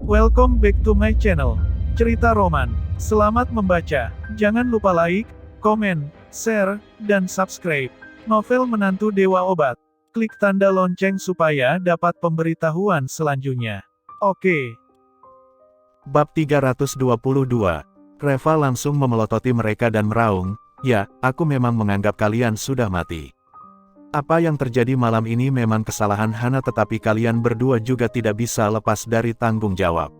Welcome back to my channel, Cerita Roman. Selamat membaca. Jangan lupa like, komen, share, dan subscribe. Novel Menantu Dewa Obat. Klik tanda lonceng supaya dapat pemberitahuan selanjutnya. Oke. Bab 322. Reva langsung memelototi mereka dan meraung, "Ya, aku memang menganggap kalian sudah mati. Apa yang terjadi malam ini memang kesalahan Hana, tetapi kalian berdua juga tidak bisa lepas dari tanggung jawab.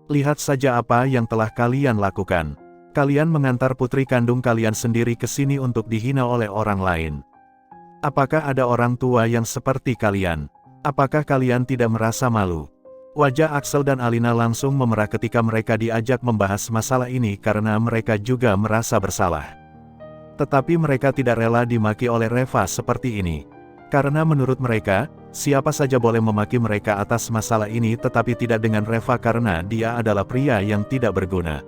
Lihat saja apa yang telah kalian lakukan. Kalian mengantar putri kandung kalian sendiri ke sini untuk dihina oleh orang lain. Apakah ada orang tua yang seperti kalian? Apakah kalian tidak merasa malu?" Wajah Axel dan Alina langsung memerah ketika mereka diajak membahas masalah ini karena mereka juga merasa bersalah. Tetapi mereka tidak rela dimaki oleh Reva seperti ini. Karena menurut mereka, siapa saja boleh memaki mereka atas masalah ini, tetapi tidak dengan Reva karena dia adalah pria yang tidak berguna.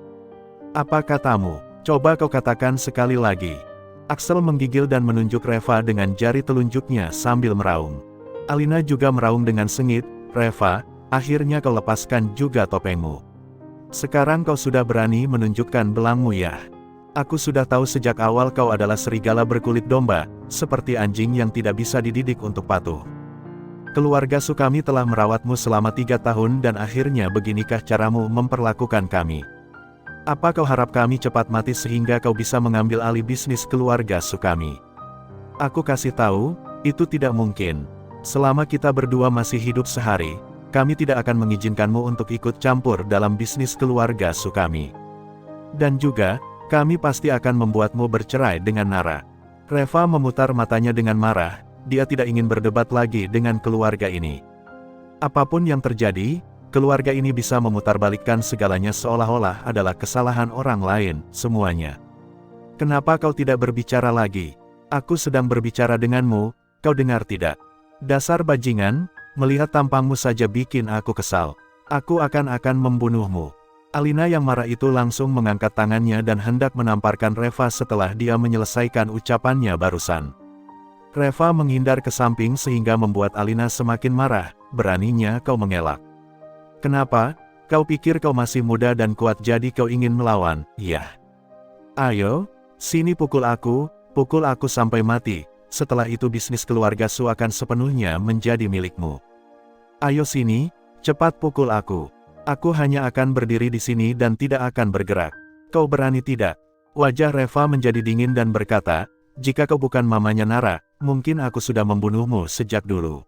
"Apa katamu? Coba kau katakan sekali lagi." Axel menggigil dan menunjuk Reva dengan jari telunjuknya sambil meraung. Alina juga meraung dengan sengit, "Reva, akhirnya kau lepaskan juga topengmu. Sekarang kau sudah berani menunjukkan belangmu ya? Aku sudah tahu sejak awal kau adalah serigala berkulit domba, seperti anjing yang tidak bisa dididik untuk patuh. Keluarga Sukami telah merawatmu selama 3 tahun dan akhirnya beginikah caramu memperlakukan kami? Apa kau harap kami cepat mati sehingga kau bisa mengambil alih bisnis keluarga Sukami? Aku kasih tahu, itu tidak mungkin. Selama kita berdua masih hidup sehari, kami tidak akan mengizinkanmu untuk ikut campur dalam bisnis keluarga Sukami. Dan juga, kami pasti akan membuatmu bercerai dengan Nara." Reva memutar matanya dengan marah, dia tidak ingin berdebat lagi dengan keluarga ini. Apapun yang terjadi, keluarga ini bisa memutarbalikkan segalanya seolah-olah adalah kesalahan orang lain, semuanya. "Kenapa kau tidak berbicara lagi? Aku sedang berbicara denganmu, kau dengar tidak? Dasar bajingan, melihat tampangmu saja bikin aku kesal. Aku akan membunuhmu." Alina yang marah itu langsung mengangkat tangannya dan hendak menamparkan Reva setelah dia menyelesaikan ucapannya barusan. Reva menghindar ke samping sehingga membuat Alina semakin marah. "Beraninya kau mengelak. Kenapa? Kau pikir kau masih muda dan kuat jadi kau ingin melawan, iya? Ayo, sini pukul aku sampai mati, setelah itu bisnis keluarga Su akan sepenuhnya menjadi milikmu. Ayo sini, cepat pukul aku. Aku hanya akan berdiri di sini dan tidak akan bergerak. Kau berani tidak?" Wajah Reva menjadi dingin dan berkata, "Jika kau bukan mamanya Nara, mungkin aku sudah membunuhmu sejak dulu."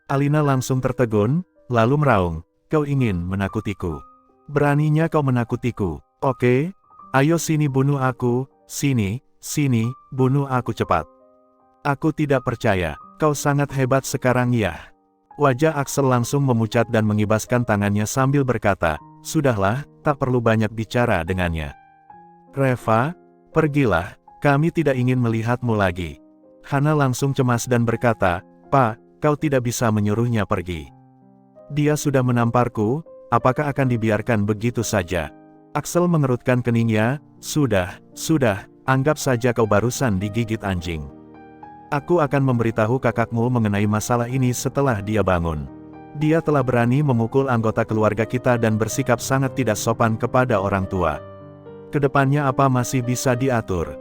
Alina langsung tertegun, lalu meraung, "Kau ingin menakutiku? Beraninya kau menakutiku? Oke, ayo sini bunuh aku, sini, bunuh aku cepat. Aku tidak percaya, kau sangat hebat sekarang ya." Wajah Axel langsung memucat dan mengibaskan tangannya sambil berkata, "Sudahlah, tak perlu banyak bicara dengannya. Reva, pergilah, kami tidak ingin melihatmu lagi." Hana langsung cemas dan berkata, "Pak, kau tidak bisa menyuruhnya pergi. Dia sudah menamparku, apakah akan dibiarkan begitu saja?" Axel mengerutkan keningnya, Sudah, anggap saja kau barusan digigit anjing. Aku akan memberitahu kakakmu mengenai masalah ini setelah dia bangun. Dia telah berani memukul anggota keluarga kita dan bersikap sangat tidak sopan kepada orang tua. Kedepannya apa masih bisa diatur?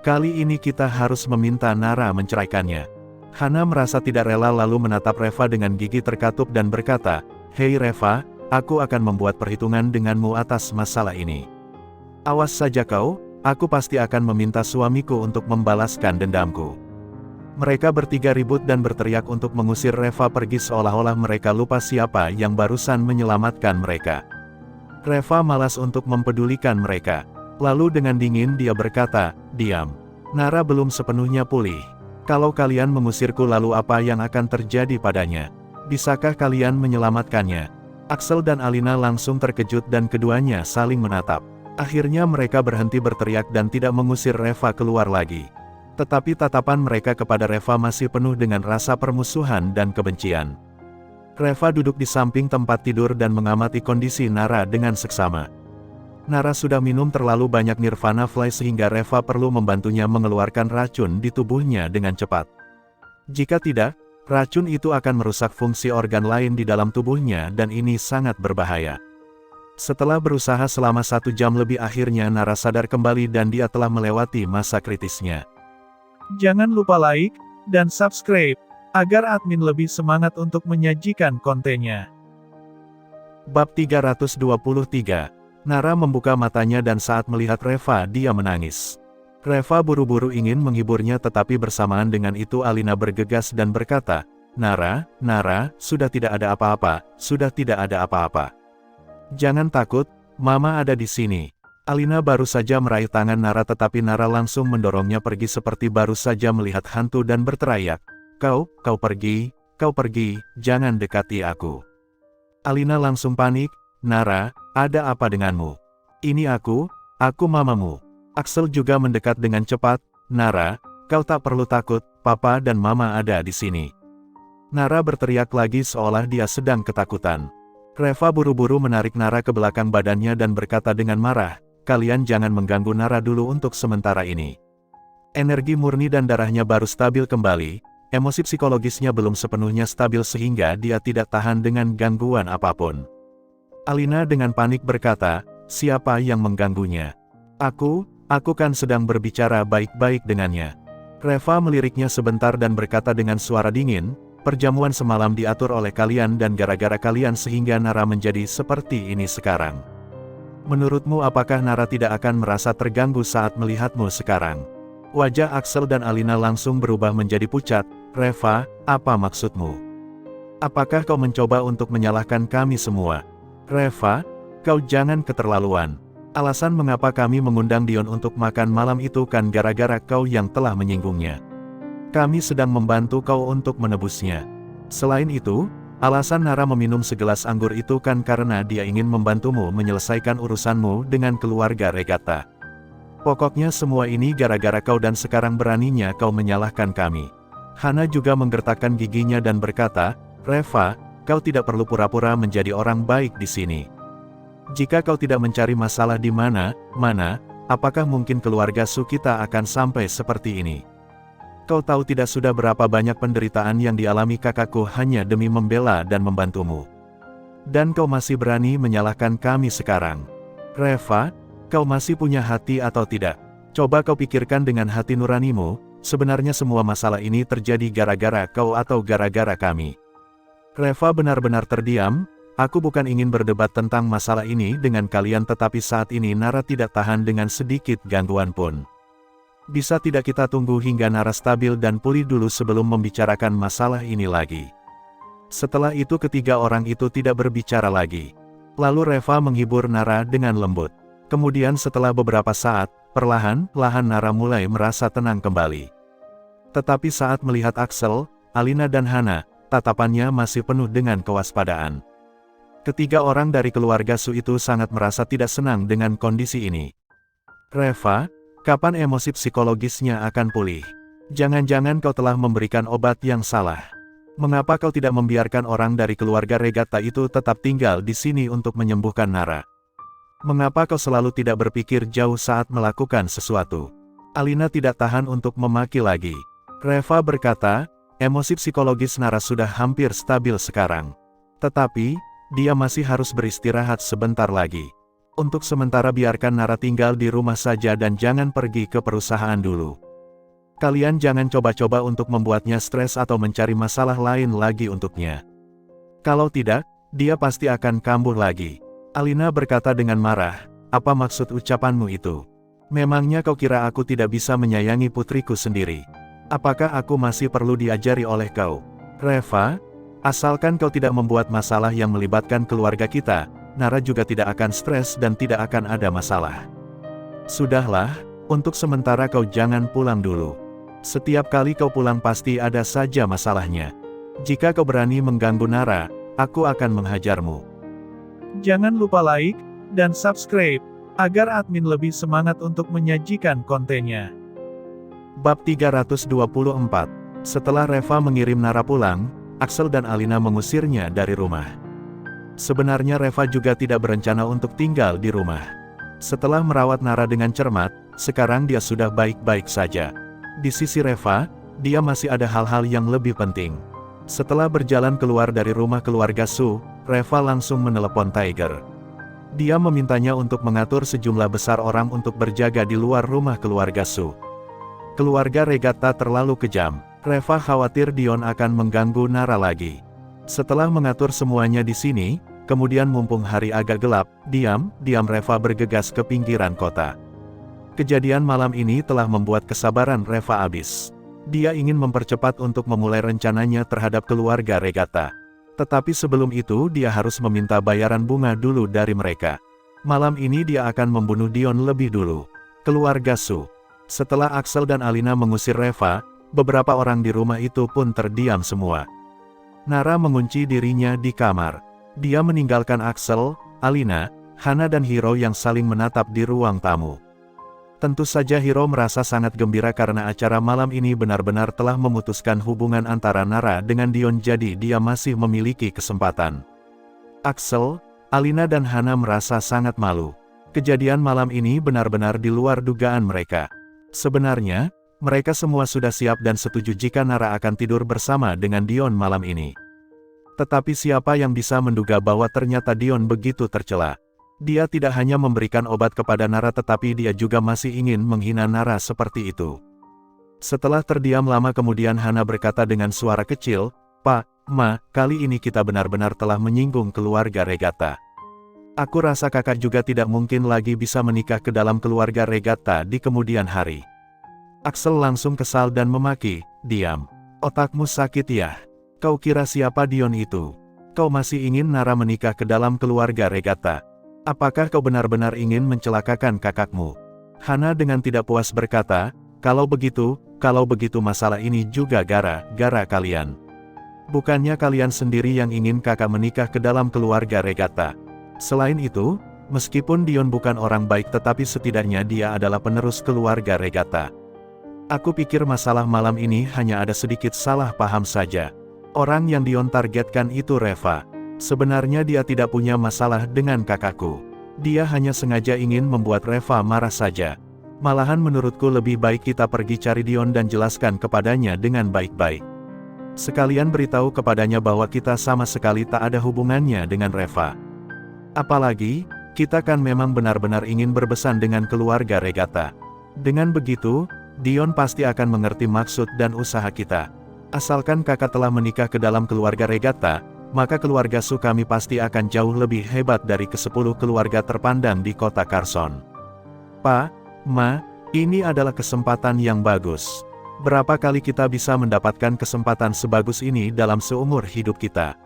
Kali ini kita harus meminta Nara menceraikannya." Hana merasa tidak rela lalu menatap Reva dengan gigi terkatup dan berkata, "Hei Reva, aku akan membuat perhitungan denganmu atas masalah ini. Awas saja kau. Aku pasti akan meminta suamiku untuk membalaskan dendamku." Mereka bertiga ribut dan berteriak untuk mengusir Reva pergi seolah-olah mereka lupa siapa yang barusan menyelamatkan mereka. Reva malas untuk mempedulikan mereka. Lalu dengan dingin dia berkata, "Diam. Nara belum sepenuhnya pulih. Kalau kalian mengusirku lalu apa yang akan terjadi padanya? Bisakah kalian menyelamatkannya?" Axel dan Alina langsung terkejut dan keduanya saling menatap. Akhirnya mereka berhenti berteriak dan tidak mengusir Reva keluar lagi. Tetapi tatapan mereka kepada Reva masih penuh dengan rasa permusuhan dan kebencian. Reva duduk di samping tempat tidur dan mengamati kondisi Nara dengan seksama. Nara sudah minum terlalu banyak Nirvana Fly sehingga Reva perlu membantunya mengeluarkan racun di tubuhnya dengan cepat. Jika tidak, Racun itu akan merusak fungsi organ lain di dalam tubuhnya dan ini sangat berbahaya. Setelah berusaha selama 1 jam lebih akhirnya Nara sadar kembali dan dia telah melewati masa kritisnya. Jangan lupa like, dan subscribe, agar admin lebih semangat untuk menyajikan kontennya. Bab 323. Nara membuka matanya dan saat melihat Reva dia menangis. Reva buru-buru ingin menghiburnya tetapi bersamaan dengan itu Alina bergegas dan berkata, Nara, sudah tidak ada apa-apa, sudah tidak ada apa-apa. Jangan takut, Mama ada di sini. Alina baru saja meraih tangan Nara tetapi Nara langsung mendorongnya pergi seperti baru saja melihat hantu dan berteriak, Kau pergi, jangan dekati aku. Alina langsung panik, Nara, ada apa denganmu? Ini aku mamamu. Axel juga mendekat dengan cepat, Nara, kau tak perlu takut, Papa dan Mama ada di sini. Nara berteriak lagi seolah dia sedang ketakutan. Reva buru-buru menarik Nara ke belakang badannya dan berkata dengan marah, kalian jangan mengganggu Nara dulu untuk sementara ini. Energi murni dan darahnya baru stabil kembali, emosi psikologisnya belum sepenuhnya stabil sehingga dia tidak tahan dengan gangguan apapun. Alina dengan panik berkata, siapa yang mengganggunya? Aku kan sedang berbicara baik-baik dengannya. Reva meliriknya sebentar dan berkata dengan suara dingin, perjamuan semalam diatur oleh kalian dan gara-gara kalian sehingga Nara menjadi seperti ini sekarang. Menurutmu apakah Nara tidak akan merasa terganggu saat melihatmu sekarang? Wajah Axel dan Alina langsung berubah menjadi pucat, Reva, apa maksudmu? Apakah kau mencoba untuk menyalahkan kami semua? Reva, kau jangan keterlaluan. Alasan mengapa kami mengundang Dion untuk makan malam itu kan gara-gara kau yang telah menyinggungnya. Kami sedang membantu kau untuk menebusnya. Selain itu, alasan Nara meminum segelas anggur itu kan karena dia ingin membantumu menyelesaikan urusanmu dengan keluarga Regatta. Pokoknya semua ini gara-gara kau dan sekarang beraninya kau menyalahkan kami. Hana juga menggertakkan giginya dan berkata, Reva, kau tidak perlu pura-pura menjadi orang baik di sini. Jika kau tidak mencari masalah di mana, apakah mungkin keluarga Su kita akan sampai seperti ini? Kau tahu tidak sudah berapa banyak penderitaan yang dialami kakakku hanya demi membela dan membantumu. Dan kau masih berani menyalahkan kami sekarang. Reva, kau masih punya hati atau tidak? Coba kau pikirkan dengan hati nuranimu, sebenarnya semua masalah ini terjadi gara-gara kau atau gara-gara kami. Reva benar-benar terdiam. Aku bukan ingin berdebat tentang masalah ini dengan kalian tetapi saat ini Nara tidak tahan dengan sedikit gangguan pun. Bisa tidak kita tunggu hingga Nara stabil dan pulih dulu sebelum membicarakan masalah ini lagi. Setelah itu ketiga orang itu tidak berbicara lagi. Lalu Reva menghibur Nara dengan lembut. Kemudian setelah beberapa saat, perlahan-lahan Nara mulai merasa tenang kembali. Tetapi saat melihat Axel, Alina dan Hana, tatapannya masih penuh dengan kewaspadaan. Ketiga orang dari keluarga Su itu sangat merasa tidak senang dengan kondisi ini. Reva, kapan emosi psikologisnya akan pulih? Jangan-jangan kau telah memberikan obat yang salah. Mengapa kau tidak membiarkan orang dari keluarga Regatta itu tetap tinggal di sini untuk menyembuhkan Nara? Mengapa kau selalu tidak berpikir jauh saat melakukan sesuatu? Alina tidak tahan untuk memaki lagi. Reva berkata, emosi psikologis Nara sudah hampir stabil sekarang. Tetapi, dia masih harus beristirahat sebentar lagi. Untuk sementara biarkan Nara tinggal di rumah saja dan jangan pergi ke perusahaan dulu. Kalian jangan coba-coba untuk membuatnya stres atau mencari masalah lain lagi untuknya. Kalau tidak, dia pasti akan kambuh lagi. Alina berkata dengan marah, apa maksud ucapanmu itu? Memangnya kau kira aku tidak bisa menyayangi putriku sendiri? Apakah aku masih perlu diajari oleh kau? Reva, asalkan kau tidak membuat masalah yang melibatkan keluarga kita, Nara juga tidak akan stres dan tidak akan ada masalah. Sudahlah, untuk sementara kau jangan pulang dulu. Setiap kali kau pulang pasti ada saja masalahnya. Jika kau berani mengganggu Nara, aku akan menghajarmu. Jangan lupa like, dan subscribe, agar admin lebih semangat untuk menyajikan kontennya. Bab 324. Setelah Reva mengirim Nara pulang, Axel dan Alina mengusirnya dari rumah. Sebenarnya Reva juga tidak berencana untuk tinggal di rumah. Setelah merawat Nara dengan cermat, sekarang dia sudah baik-baik saja. Di sisi Reva, dia masih ada hal-hal yang lebih penting. Setelah berjalan keluar dari rumah keluarga Su, Reva langsung menelepon Tiger. Dia memintanya untuk mengatur sejumlah besar orang untuk berjaga di luar rumah keluarga Su. Keluarga Regatta terlalu kejam. Reva khawatir Dion akan mengganggu Nara lagi. Setelah mengatur semuanya di sini, kemudian mumpung hari agak gelap, diam Reva bergegas ke pinggiran kota. Kejadian malam ini telah membuat kesabaran Reva habis. Dia ingin mempercepat untuk memulai rencananya terhadap keluarga Regatta. Tetapi sebelum itu dia harus meminta bayaran bunga dulu dari mereka. Malam ini dia akan membunuh Dion lebih dulu. Keluarga Su. Setelah Axel dan Alina mengusir Reva, beberapa orang di rumah itu pun terdiam semua. Nara mengunci dirinya di kamar. Dia meninggalkan Axel, Alina, Hana dan Hiro yang saling menatap di ruang tamu. Tentu saja Hiro merasa sangat gembira karena acara malam ini benar-benar telah memutuskan hubungan antara Nara dengan Dion, jadi dia masih memiliki kesempatan. Axel, Alina dan Hana merasa sangat malu. Kejadian malam ini benar-benar di luar dugaan mereka. Sebenarnya, mereka semua sudah siap dan setuju jika Nara akan tidur bersama dengan Dion malam ini. Tetapi siapa yang bisa menduga bahwa ternyata Dion begitu tercela. Dia tidak hanya memberikan obat kepada Nara tetapi dia juga masih ingin menghina Nara seperti itu. Setelah terdiam lama kemudian Hana berkata dengan suara kecil, "Pak, Ma, kali ini kita benar-benar telah menyinggung keluarga Regatta. Aku rasa kakak juga tidak mungkin lagi bisa menikah ke dalam keluarga Regatta di kemudian hari." Axel langsung kesal dan memaki, "Diam. Otakmu sakit ya? Kau kira siapa Dion itu? Kau masih ingin Nara menikah ke dalam keluarga Regatta? Apakah kau benar-benar ingin mencelakakan kakakmu?" Hana dengan tidak puas berkata, kalau begitu masalah ini juga gara-gara kalian. Bukannya kalian sendiri yang ingin kakak menikah ke dalam keluarga Regatta. Selain itu, meskipun Dion bukan orang baik tetapi setidaknya dia adalah penerus keluarga Regatta. Aku pikir masalah malam ini hanya ada sedikit salah paham saja. Orang yang Dion targetkan itu Reva. Sebenarnya dia tidak punya masalah dengan kakakku. Dia hanya sengaja ingin membuat Reva marah saja. Malahan menurutku lebih baik kita pergi cari Dion dan jelaskan kepadanya dengan baik-baik. Sekalian beritahu kepadanya bahwa kita sama sekali tak ada hubungannya dengan Reva. Apalagi, kita kan memang benar-benar ingin berbesan dengan keluarga Regatta. Dengan begitu, Dion pasti akan mengerti maksud dan usaha kita. Asalkan kakak telah menikah ke dalam keluarga Regatta, maka keluarga Su kami pasti akan jauh lebih hebat dari ke-10 keluarga terpandang di kota Carson. Pa, Ma, ini adalah kesempatan yang bagus. Berapa kali kita bisa mendapatkan kesempatan sebagus ini dalam seumur hidup kita?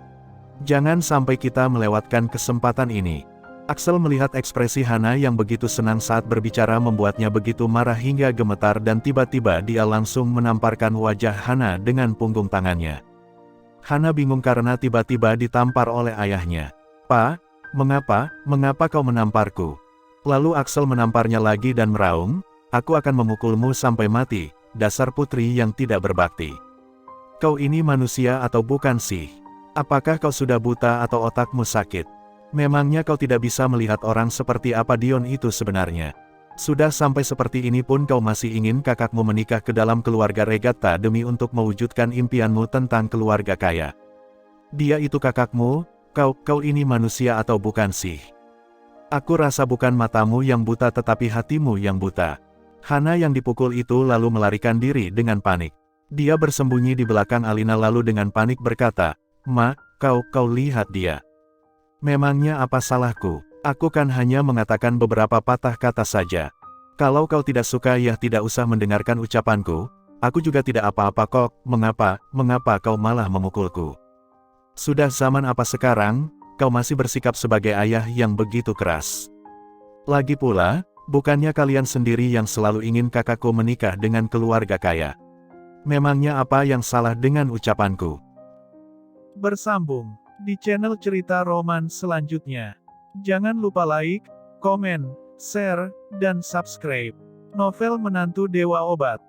Jangan sampai kita melewatkan kesempatan ini. Axel melihat ekspresi Hana yang begitu senang saat berbicara membuatnya begitu marah hingga gemetar dan tiba-tiba dia langsung menamparkan wajah Hana dengan punggung tangannya. Hana bingung karena tiba-tiba ditampar oleh ayahnya. "Pa, mengapa kau menamparku?" Lalu Axel menamparnya lagi dan meraung, "Aku akan memukulmu sampai mati, dasar putri yang tidak berbakti. Kau ini manusia atau bukan sih? Apakah kau sudah buta atau otakmu sakit? Memangnya kau tidak bisa melihat orang seperti apa Dion itu sebenarnya? Sudah sampai seperti ini pun kau masih ingin kakakmu menikah ke dalam keluarga Regatta demi untuk mewujudkan impianmu tentang keluarga kaya. Dia itu kakakmu, kau ini manusia atau bukan sih? Aku rasa bukan matamu yang buta tetapi hatimu yang buta." Hana yang dipukul itu lalu melarikan diri dengan panik. Dia bersembunyi di belakang Alina lalu dengan panik berkata, "Ma, kau lihat dia. Memangnya apa salahku? Aku kan hanya mengatakan beberapa patah kata saja. Kalau kau tidak suka ya tidak usah mendengarkan ucapanku, aku juga tidak apa-apa kok, mengapa kau malah memukulku? Sudah zaman apa sekarang, kau masih bersikap sebagai ayah yang begitu keras? Lagi pula, bukannya kalian sendiri yang selalu ingin kakakku menikah dengan keluarga kaya? Memangnya apa yang salah dengan ucapanku?" Bersambung di channel Cerita Roman selanjutnya. Jangan lupa like, komen, share, dan subscribe. Novel Menantu Dewa Obat.